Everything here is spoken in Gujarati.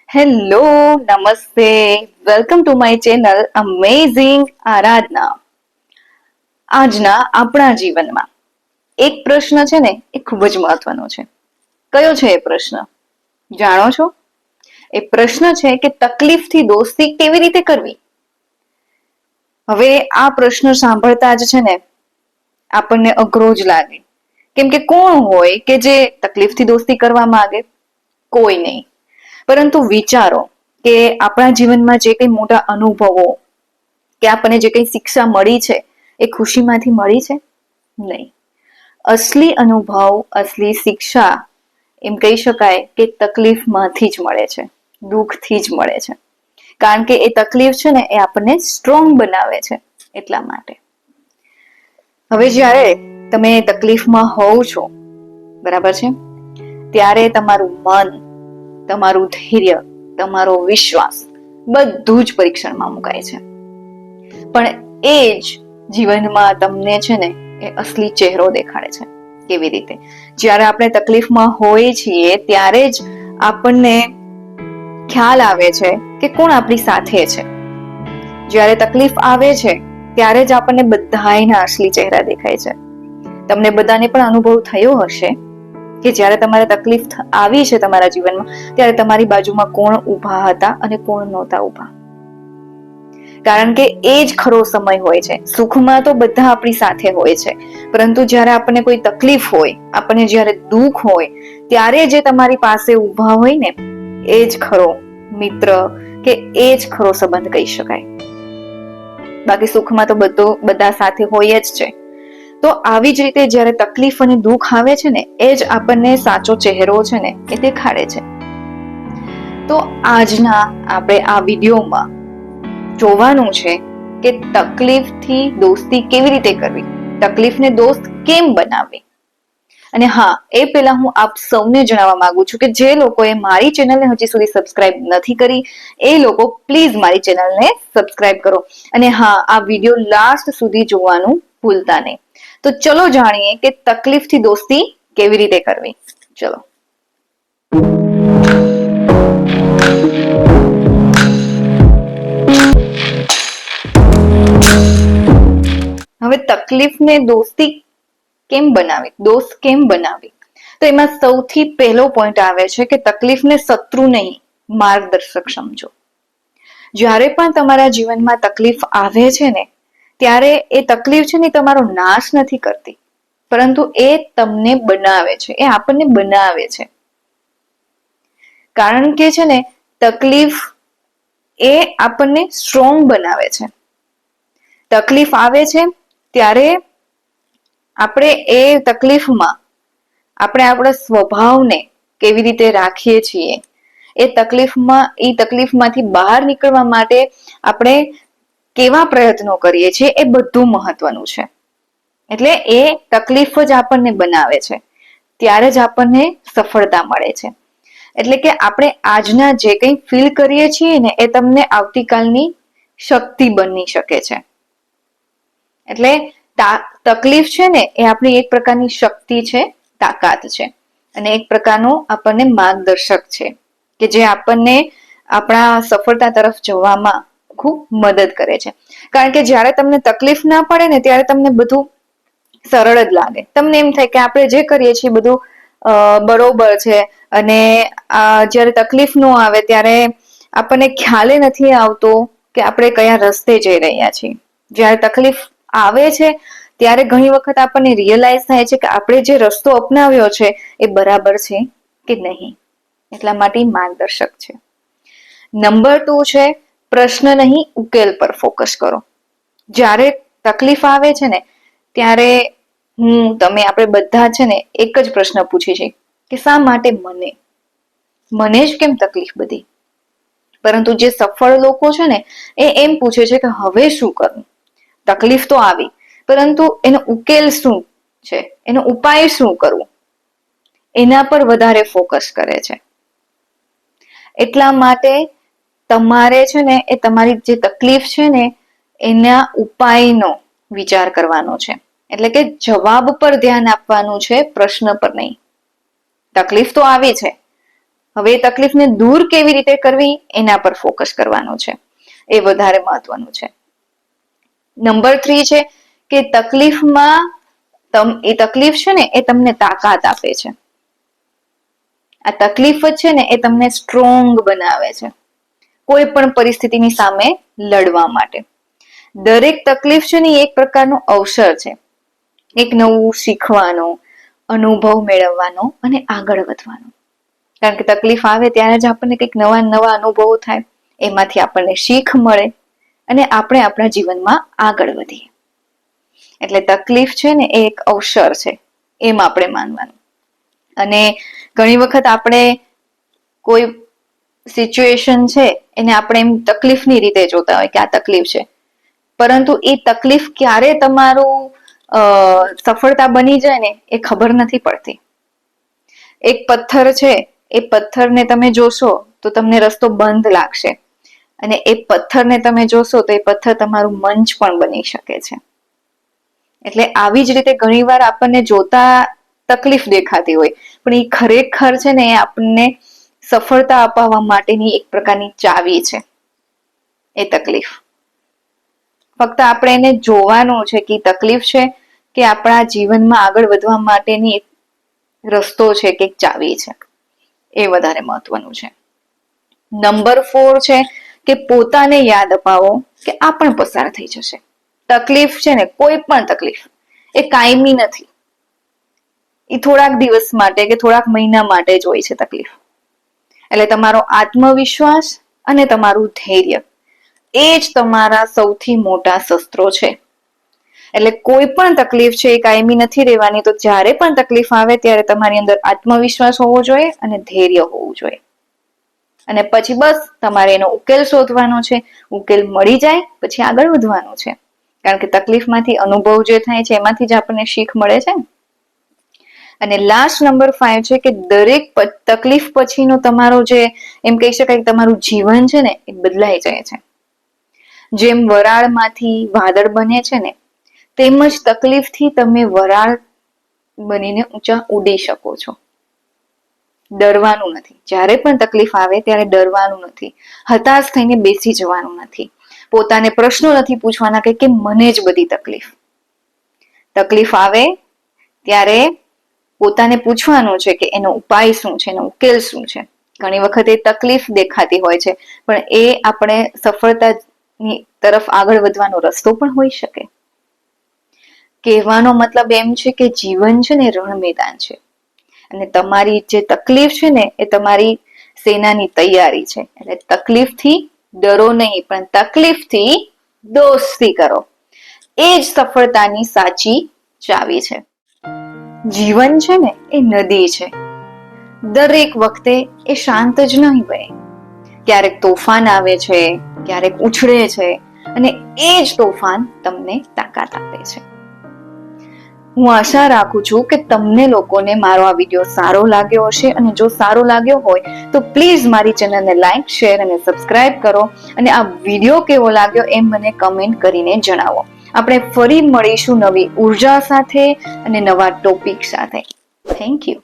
હેલો, નમસ્તે, welcome to my channel amazing Aradhana. આજના આપણા જીવનમાં એક પ્રશ્ન છે ને એ ખૂબ જ મહત્વનો છે. કયો છે એ પ્રશ્ન? જાણો છો? એ પ્રશ્ન છે કે તકલીફથી દોસ્તી કેવી રીતે કરવી. હવે આ પ્રશ્ન સાંભળતા જ છે ને આપણને અઘરો જ લાગે, કેમ કે કોણ હોય કે જે તકલીફથી દોસ્તી કરવા માંગે? કોઈ નહીં. પરંતુ વિચારો કે આપણા જીવનમાં જે કંઈ મોટા અનુભવો કે આપણને જે કંઈ શિક્ષા મળી છે એ ખુશીમાંથી મળી છે? નહીં. અસલી અનુભવ, અસલી શિક્ષા એમ કહી શકાય કે તકલીફમાંથી જ મળે છે, દુઃખથી જ મળે છે. કારણ કે એ તકલીફ છે ને એ આપણને સ્ટ્રોંગ બનાવે છે. એટલા માટે હવે જ્યારે તમે તકલીફમાં હોવ છો, બરાબર છે, ત્યારે તમારું મન, તમારું ધૈર્ય, તમારો વિશ્વાસ બધું જ પરીક્ષણમાં મુકાય છે. પણ એ જ જીવનમાં તમને છે ને એ અસલી ચહેરો દેખાડે છે. કેવી રીતે? જ્યારે આપણે તકલીફમાં હોઈએ છીએ ત્યારે જ આપણને ખ્યાલ આવે છે કે કોણ આપણી સાથે છે. જ્યારે તકલીફ આવે છે ત્યારે જ આપણને બધાના અસલી ચહેરા દેખાય છે. તમને બધાને પણ અનુભવ થયો હશે કે જ્યારે તમારે તકલીફ આવી છે તમારા જીવનમાં ત્યારે તમારી બાજુમાં કોણ ઊભા હતા અને કોણ નહોતા ઊભા. કારણ કે એ જ ખરો સમય હોય છે. સુખમાં તો બધા આપણી સાથે હોય છે, પરંતુ જ્યારે આપણને કોઈ તકલીફ હોય, આપણને જ્યારે દુઃખ હોય, ત્યારે જે તમારી પાસે ઊભા હોય ને એ જ ખરો મિત્ર કે એ જ ખરો સંબંધ કહી શકાય. બાકી સુખમાં તો બધા સાથે હોય જ છે. તો આવી જ રીતે જ્યારે તકલીફ અને દુઃખ આવે છે ને એ જ આપણને સાચો ચહેરો છે ને એ દેખાડે છે. તો આજના આપણે આ વિડીયોમાં જોવાનું છે કે તકલીફથી દોસ્તી કેવી રીતે કરવી, તકલીફને દોસ્ત કેમ બનાવવી. અને હા, એ પહેલા હું આપ સૌને જણાવવા માંગુ છું કે જે લોકોએ મારી ચેનલને હજી સુધી સબસ્ક્રાઇબ નથી કરી એ લોકો પ્લીઝ મારી ચેનલને સબસ્ક્રાઇબ કરો. અને હા, આ વિડીયો લાસ્ટ સુધી જોવાનું ભૂલતા નહીં. તો ચલો જાણીએ કે તકલીફથી દોસ્તી કેવી રીતે કરવી. ચલો. હવે તકલીફને દોસ્તી કેમ બનાવી, દોસ્ત કેમ બનાવી? તો એમાં સૌથી પહેલો પોઈન્ટ આવે છે કે તકલીફને શત્રુ નહીં, માર્ગદર્શક સમજો. જ્યારે પણ તમારા જીવનમાં તકલીફ આવે છે ને ત્યારે એ તકલીફ છે ને તમારો નાશ નથી કરતી, પરંતુ એ તમને બનાવે છે, એ આપણને બનાવે છે. કારણ કે છે ને તકલીફ એ આપણને સ્ટ્રોંગ બનાવે છે. તકલીફ આવે છે ત્યારે આપણે એ તકલીફમાં આપણે આપણા સ્વભાવને કેવી રીતે રાખીએ છીએ, એ તકલીફમાંથી બહાર નીકળવા માટે આપણે કેવા પ્રયત્નો કરીએ છીએ એ બધું મહત્વનું છે. એટલે એ તકલીફ જ આપણને બનાવે છે, ત્યારે જ આપણને સફળતા મળે છે. એટલે કે આપણે આજના જે કંઈ ફીલ કરીએ છીએ ને એ તમને આવતીકાલની શક્તિ બની શકે છે. એટલે તકલીફ છે ને એ આપણી એક પ્રકારની શક્તિ છે, તાકાત છે, અને એક પ્રકારનું આપણને માર્ગદર્શક છે કે જે આપણને આપણા સફળતા તરફ જવામાં ખૂબ મદદ કરે છે. કારણ કે જ્યારે તમને તકલીફ ના પડે ને ત્યારે તમને બધું સરળ જ લાગે. તમને એમ થાય કે આપણે જે કરીએ છીએ બધું બરોબર છે. અને જ્યારે તકલીફ ન આવે ત્યારે આપણને ખ્યાલ નથી આવતો કે આપણે કયા રસ્તે જઈ રહ્યા છીએ. જ્યારે તકલીફ આવે છે ત્યારે ઘણી વખત આપણને રિયલાઇઝ થાય છે કે આપણે જે રસ્તો અપનાવ્યો છે એ બરાબર છે કે નહીં. એટલા માટે માર્ગદર્શક છે. નંબર 2 છે પ્રશ્ન નહીં, ઉકેલ પર ફોકસ કરો. જ્યારે તકલીફ આવે છે ને ત્યારે આપણે બધા છે ને એક જ પ્રશ્ન પૂછીએ છીએ કે શા માટે મને જ કેમ તકલીફ બધી? પરંતુ જે સફળ લોકો છે ને એ એમ પૂછે છે કે હવે શું કરવું? તકલીફ તો આવી, પરંતુ એનો ઉકેલ શું છે, એનો ઉપાય શું કરવું, એના પર વધારે ફોકસ કરે છે. એટલા માટે તમારે છે ને એ તમારી જે તકલીફ છે ને એના ઉપાયનો વિચાર કરવાનો છે. એટલે કે જવાબ પર ધ્યાન આપવાનું છે, પ્રશ્ન પર નહીં. તકલીફ તો આવી છે, હવે એ તકલીફને દૂર કેવી રીતે કરવી એના પર ફોકસ કરવાનું છે, એ વધારે મહત્વનું છે. નંબર 3 છે કે એ તકલીફ છે ને એ તમને તાકાત આપે છે. આ તકલીફ છે ને એ તમને સ્ટ્રોંગ બનાવે છે કોઈ પણ પરિસ્થિતિની સામે લડવા માટે. દરેક તકલીફ છે ને એક પ્રકારનો અવસર છે, એક નવું શીખવાનો, અનુભવ મેળવવાનો અને આગળ વધવાનો. કારણ કે તકલીફ આવે ત્યારે જ આપણને કંઈક નવા અનુભવો થાય, એમાંથી આપણને શીખ મળે અને આપણે આપણા જીવનમાં આગળ વધીએ. એટલે તકલીફ છે ને એ એક અવસર છે, એમ આપણે માનવાનું. અને ઘણી વખત આપણે કોઈ સિચ્યુએશન છે એને આપણે એમ તકલીફની રીતે જોતા હોય કે આ તકલીફ છે, પરંતુ એ તકલીફ ક્યારે તમારું સફળતા બની જાય ને એ ખબર નથી પડતી. એક પથ્થર છે, એ પથ્થરને તમે જોશો તો તમને રસ્તો બંધ લાગશે, અને એ પથ્થરને તમે જોશો તો એ પથ્થર તમારું મંચ પણ બની શકે છે. એટલે આવી જ રીતે ઘણીવાર આપણને જોતા તકલીફ દેખાતી હોય, પણ એ ખરેખર છે ને એ આપણને સફળતા અપાવવા માટેની એક પ્રકારની ચાવી છે. એ તકલીફ ફક્ત આપણે એને જોવાનું છે કે તકલીફ છે કે આપણા જીવનમાં આગળ વધવા માટેની એક રસ્તો છે કે ચાવી છે, એ વધારે મહત્વનું છે. નંબર 4 છે કે પોતાને યાદ અપાવો કે આ પણ પસાર થઈ જશે. તકલીફ છે ને, કોઈ પણ તકલીફ એ કાયમી નથી, એ થોડાક દિવસ માટે કે થોડાક મહિના માટે જ હોય છે તકલીફ. એટલે તમારો આત્મવિશ્વાસ અને તમારું ધૈર્ય એ જ તમારા સૌથી મોટા શસ્ત્રો છે. એટલે કોઈ પણ તકલીફ છે એ કાયમી નથી રહેવાની, તો જ્યારે પણ તકલીફ આવે ત્યારે તમારી અંદર આત્મવિશ્વાસ હોવો જોઈએ અને ધૈર્ય હોવું જોઈએ. અને પછી બસ તમારે એનો ઉકેલ શોધવાનો છે. ઉકેલ મળી જાય પછી આગળ વધવાનું છે, કારણ કે તકલીફમાંથી અનુભવ જે થાય છે એમાંથી જ આપણને શીખ મળે છે. અને લાસ્ટ નંબર 5 છે કે દરેક તકલીફ પછીનો તમારો જે એમ કહી શકાય કે તમારું જીવન છે ને એ બદલાઈ જાય છે. જેમ વરાળમાંથી વાદળ બને છે ને, તેમજ તકલીફથી તમે વરાળ બનીને ઊંચા ઉડી શકો છો. ડરવાનું નથી. જ્યારે પણ તકલીફ આવે ત્યારે ડરવાનું નથી, હતાશ થઈને બેસી જવાનું નથી, પોતાને પ્રશ્નો નથી પૂછવાના કે મને જ બધી તકલીફ આવે ત્યારે પોતાને પૂછવાનું છે કે એનો ઉપાય શું છે, એનો ઉકેલ શું છે. ઘણી વખત એ તકલીફ દેખાતી હોય છે, પણ એ આપણે સફળતાની તરફ આગળ વધવાનો રસ્તો પણ હોઈ શકે. કહેવાનો મતલબ એમ છે કે જીવન છે ને રણ મેદાન છે, અને તમારી જે તકલીફ છે ને એ તમારી સેનાની તૈયારી છે. એટલે તકલીફથી ડરો નહીં, પણ તકલીફથી દોસ્તી કરો. એ જ સફળતાની સાચી ચાવી છે. જીવન છે ને એ નદી છે, દરેક વખતે એ શાંત જ નહીં વહે. ક્યારેક તોફાન આવે છે, ક્યારેક ઉછળે છે, અને એ જ તોફાન તમને તાકાત આપે છે. હું આશા રાખું છું કે તમને લોકોને મારો આ વિડીયો સારો લાગ્યો હશે, અને જો સારો લાગ્યો હોય તો પ્લીઝ મારી ચેનલને લાઈક, શેર અને સબસ્ક્રાઇબ કરો. અને આ વિડીયો કેવો લાગ્યો એમ મને કમેન્ટ કરીને જણાવો. આપણે ફરી મળીશું નવી ઉર્જા સાથે અને નવા ટોપિક સાથે. Thank you.